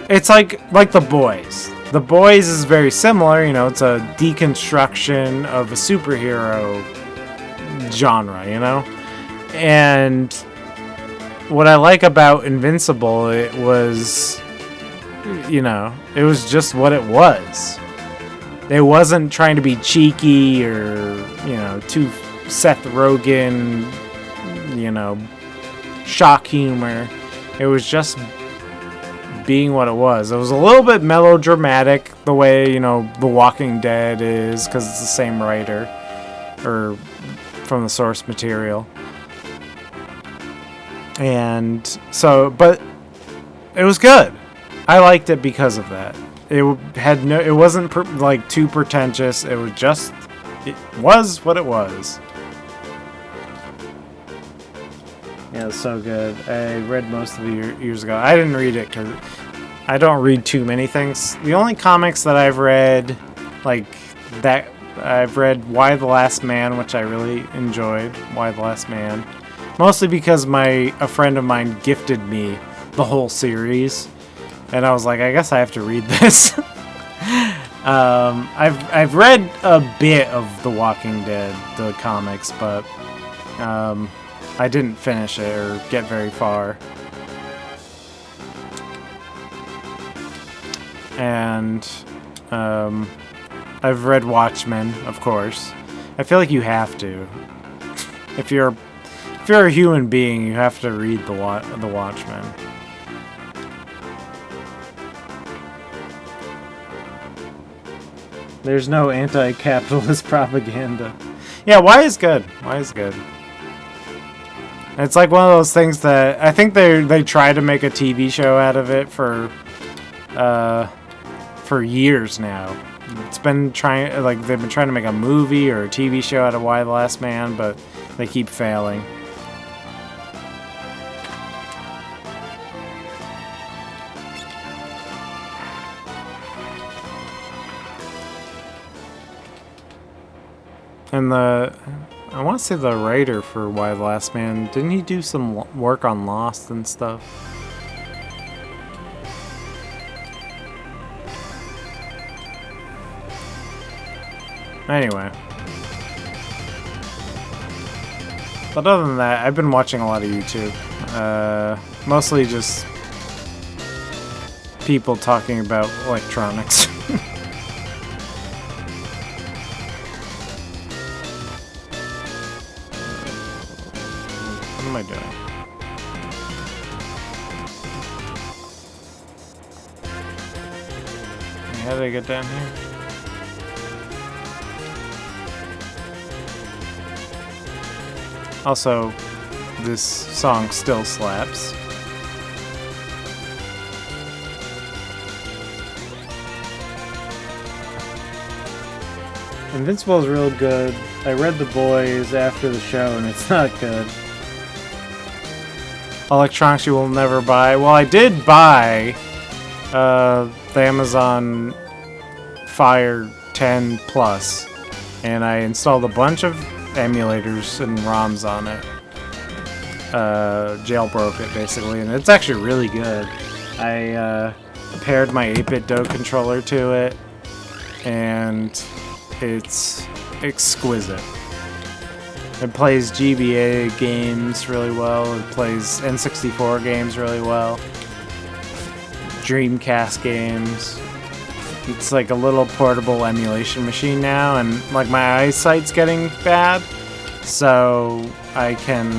It's like The Boys. The Boys is very similar, you know, it's a deconstruction of a superhero genre, you know? And what I like about Invincible, it was, you know, it was just what it was. It wasn't trying to be cheeky or, you know, too Seth Rogen, you know, shock humor. It was just being what it was. It was a little bit melodramatic, the way, you know, The Walking Dead is, because it's the same writer, or from the source material. And so, but it was good. I liked it because of that. It wasn't like too pretentious. It was what it was. Yeah, it's so good. I read most of it years ago. I didn't read it because I don't read too many things. The only comics that I've read, like that, I've read Y the Last Man, which I really enjoyed. Y the Last Man, mostly because a friend of mine gifted me the whole series, and I was like, I guess I have to read this. I've read a bit of The Walking Dead, the comics, but I didn't finish it or get very far. And I've read Watchmen, of course. I feel like you have to. If you're a human being, you have to read the Watchmen. There's no anti-capitalist propaganda. Yeah, Y is good. Y is good. It's like one of those things that I think they tried to make a TV show out of it for years now. It's been they've been trying to make a movie or a TV show out of Y the Last Man, but they keep failing. And I want to say the writer for Y the Last Man, didn't he do some work on Lost and stuff? Anyway. But other than that, I've been watching a lot of YouTube. Mostly just people talking about electronics. What am I doing? How did I get down here? Also, this song still slaps. Invincible is real good. I read The Boys after the show and it's not good. Electronics you will never buy. Well, I did buy the Amazon Fire 10 Plus, and I installed a bunch of emulators and ROMs on it. Jailbroke it basically, and it's actually really good. I paired my 8-bit Do controller to it, and it's exquisite. It plays GBA games really well. It plays N64 games really well. Dreamcast games. It's like a little portable emulation machine now, and like my eyesight's getting bad, so I can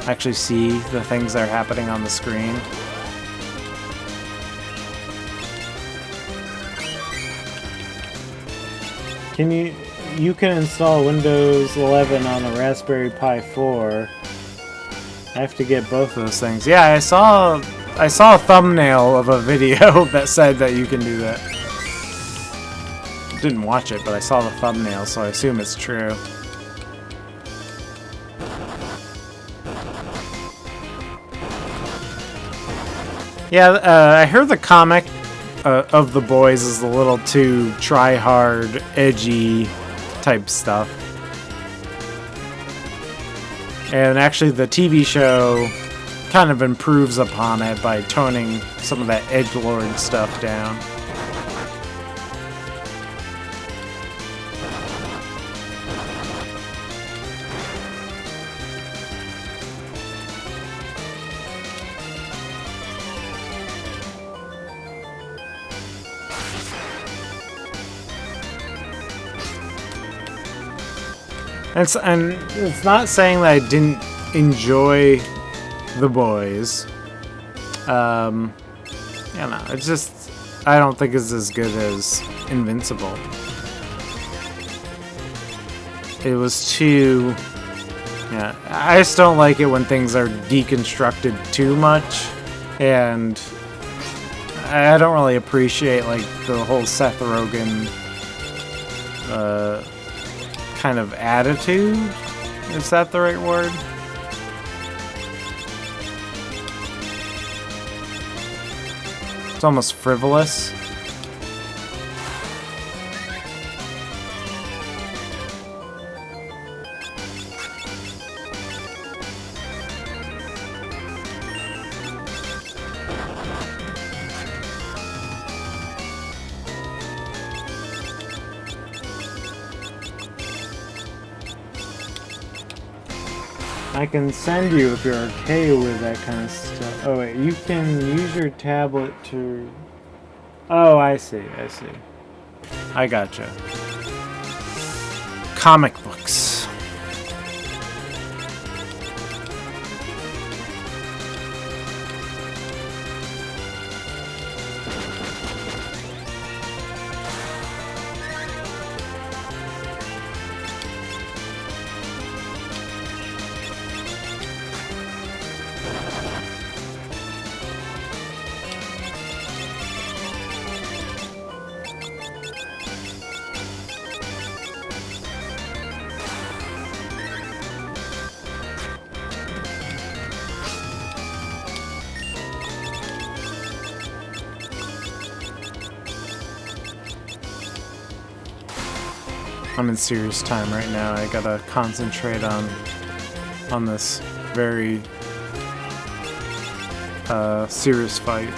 actually see the things that are happening on the screen. You can install Windows 11 on a Raspberry Pi 4. I have to get both of those things. Yeah, I saw a thumbnail of a video that said that you can do that. Didn't watch it, but I saw the thumbnail, so I assume it's true. Yeah, I heard the comic of The Boys is a little too try-hard, edgy type stuff. And actually the TV show kind of improves upon it by toning some of that edgelord stuff down. And it's not saying that I didn't enjoy The Boys. Yeah, no, it's just I don't think it's as good as Invincible. It was too... Yeah, I just don't like it when things are deconstructed too much, and I don't really appreciate like the whole Seth Rogen kind of attitude. Is that the right word? It's almost frivolous. I can send you if you're okay with that kind of stuff. Oh wait, you can use your tablet to... Oh, I see. I gotcha. Comic books. I'm in serious time right now. I gotta concentrate on this very serious fight.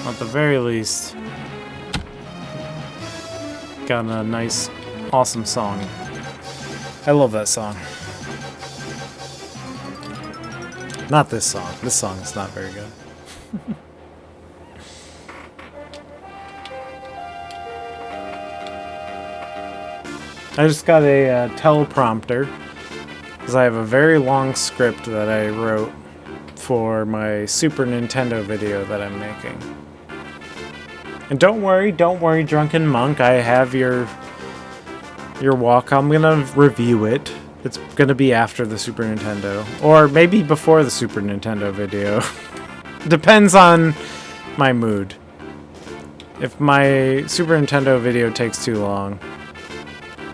At the very least, got a nice, awesome song. I love that song. Not this song. This song is not very good. I just got a teleprompter because I have a very long script that I wrote for my Super Nintendo video that I'm making. And don't worry, Drunken Monk. I have your walk. I'm gonna review it. It's gonna be after the Super Nintendo, or maybe before the Super Nintendo video. Depends on my mood. If my Super Nintendo video takes too long,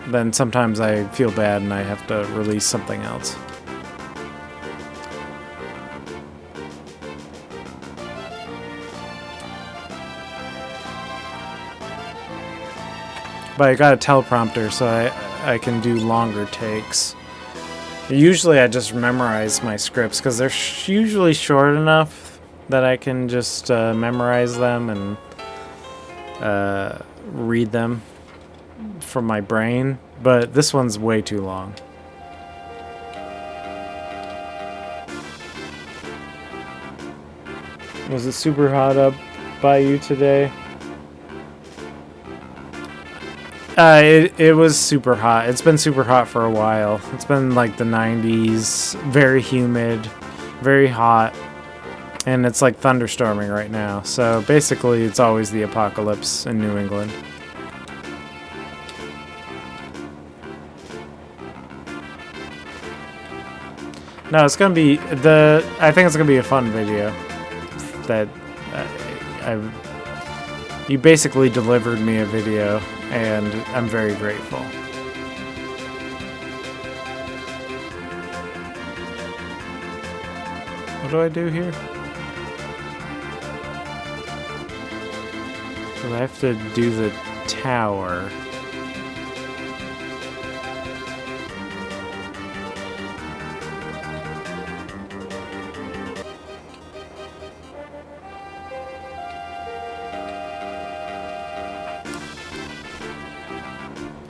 then sometimes I feel bad and I have to release something else. But I got a teleprompter so I can do longer takes. Usually I just memorize my scripts because they're usually short enough that I can just memorize them and read them from my brain. But this one's way too long. Was it super hot up by you today? It was super hot. It's been super hot for a while. It's been like the 90s, very humid, very hot, and it's like thunderstorming right now. So basically, it's always the apocalypse in New England. No, it's gonna be the. I think it's gonna be a fun video. That you basically delivered me a video, and I'm very grateful. What do I do here? I have to do the tower.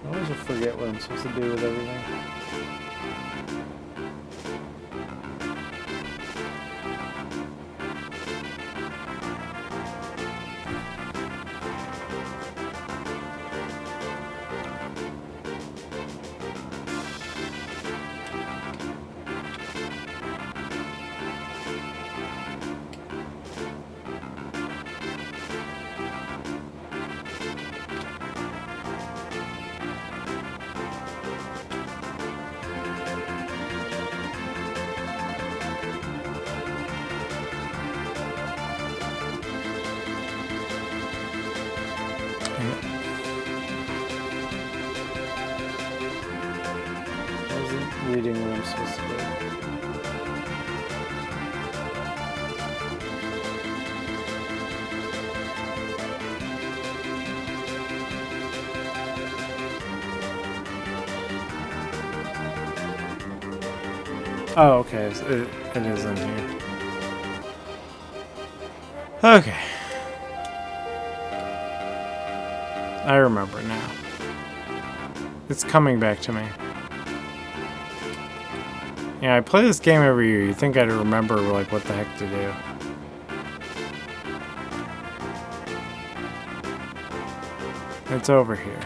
I always forget what I'm supposed to do with everything. Reading what I'm supposed to do. Oh, okay. It is in here. Okay. I remember now. It's coming back to me. Yeah, I play this game every year. You'd think I'd remember, like, what the heck to do. It's over here.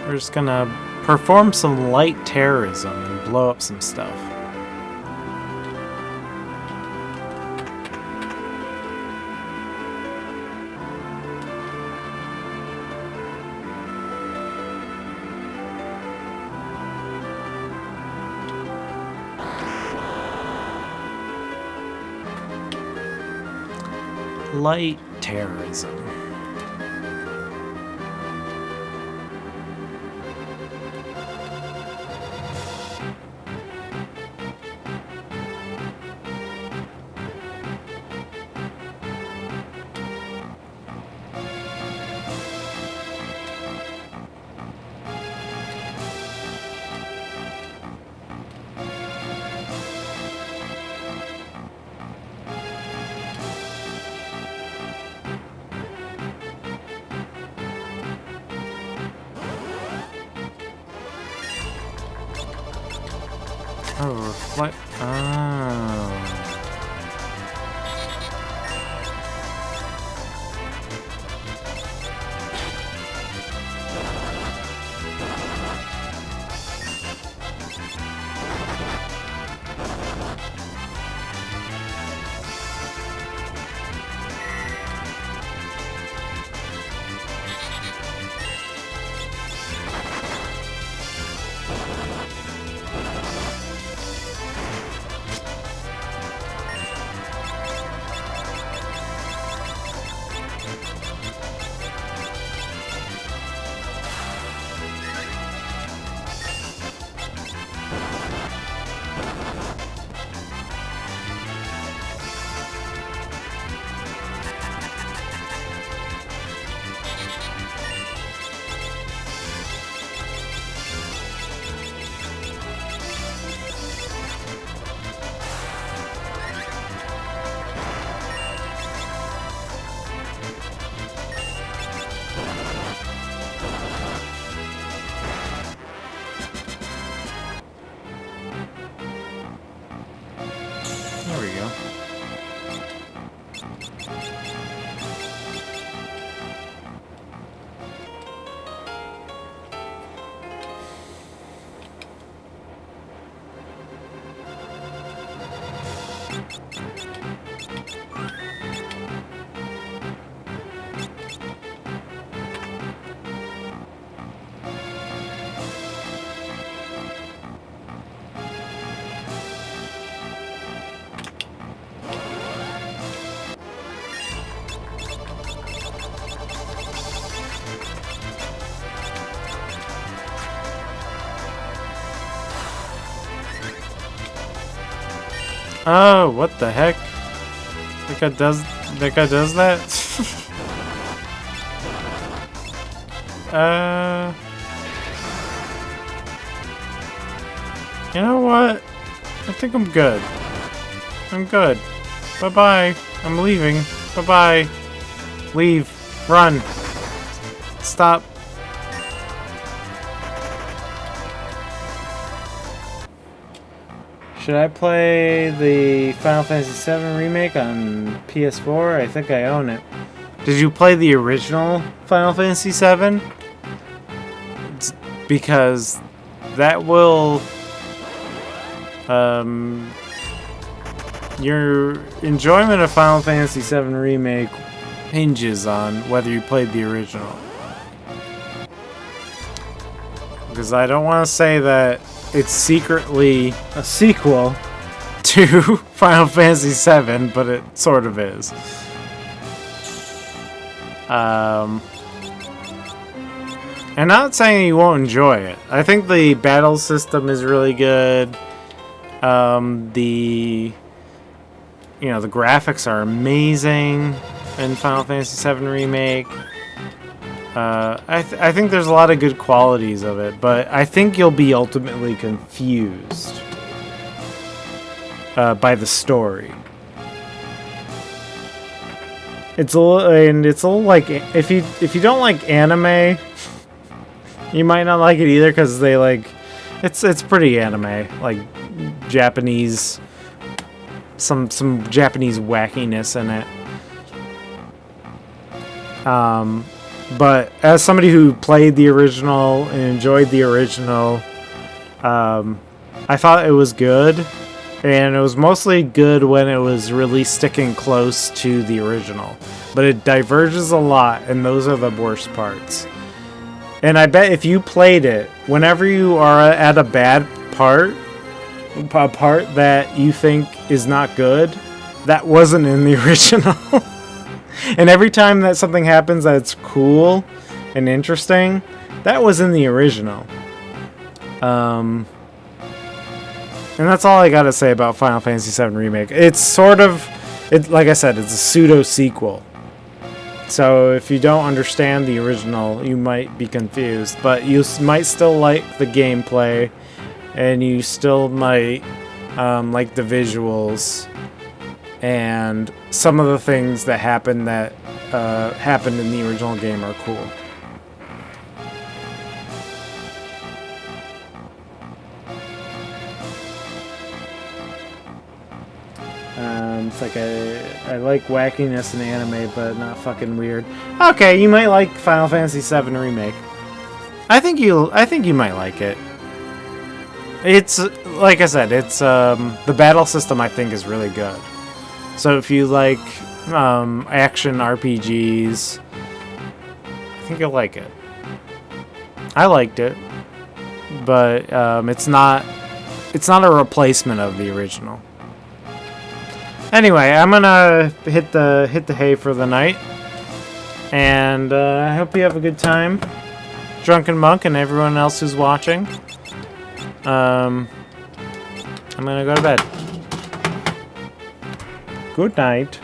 We're just gonna perform some light terrorism and blow up some stuff. Light terrorism. Oh, reflect. Oh. Oh, what the heck? That guy does that? You know what? I think I'm good. I'm good. Bye-bye. I'm leaving. Bye-bye. Leave. Run. Stop. Should I play the Final Fantasy VII Remake on PS4? I think I own it. Did you play the original Final Fantasy VII? Because that will... your enjoyment of Final Fantasy VII Remake hinges on whether you played the original. Because I don't want to say that it's secretly a sequel to Final Fantasy VII, but it sort of is. And not saying you won't enjoy it. I think the battle system is really good. The graphics are amazing in Final Fantasy VII Remake. I think there's a lot of good qualities of it, but I think you'll be ultimately confused by the story. It's a little like if you don't like anime, you might not like it either because they like it's pretty anime, like Japanese, some Japanese wackiness in it. But as somebody who played the original and enjoyed the original, I thought it was good. And it was mostly good when it was really sticking close to the original. But it diverges a lot, and those are the worst parts. And I bet if you played it, whenever you are at a bad part, a part that you think is not good, that wasn't in the original. And every time that something happens that's cool and interesting, that was in the original. And that's all I gotta say about Final Fantasy VII Remake. It's sort of, like I said, it's a pseudo-sequel. So if you don't understand the original, you might be confused. But you might still like the gameplay, and you still might like the visuals, and some of the things that happened in the original game are cool. It's like I like wackiness in anime, but not fucking weird. Okay, you might like Final Fantasy VII Remake. I think you might like it. It's like I said, it's the battle system I think is really good. So if you like action RPGs, I think you'll like it. I liked it, but it's not a replacement of the original. Anyway, I'm gonna hit the hay for the night, and I hope you have a good time, Drunken Monk, and everyone else who's watching. I'm gonna go to bed. Good night.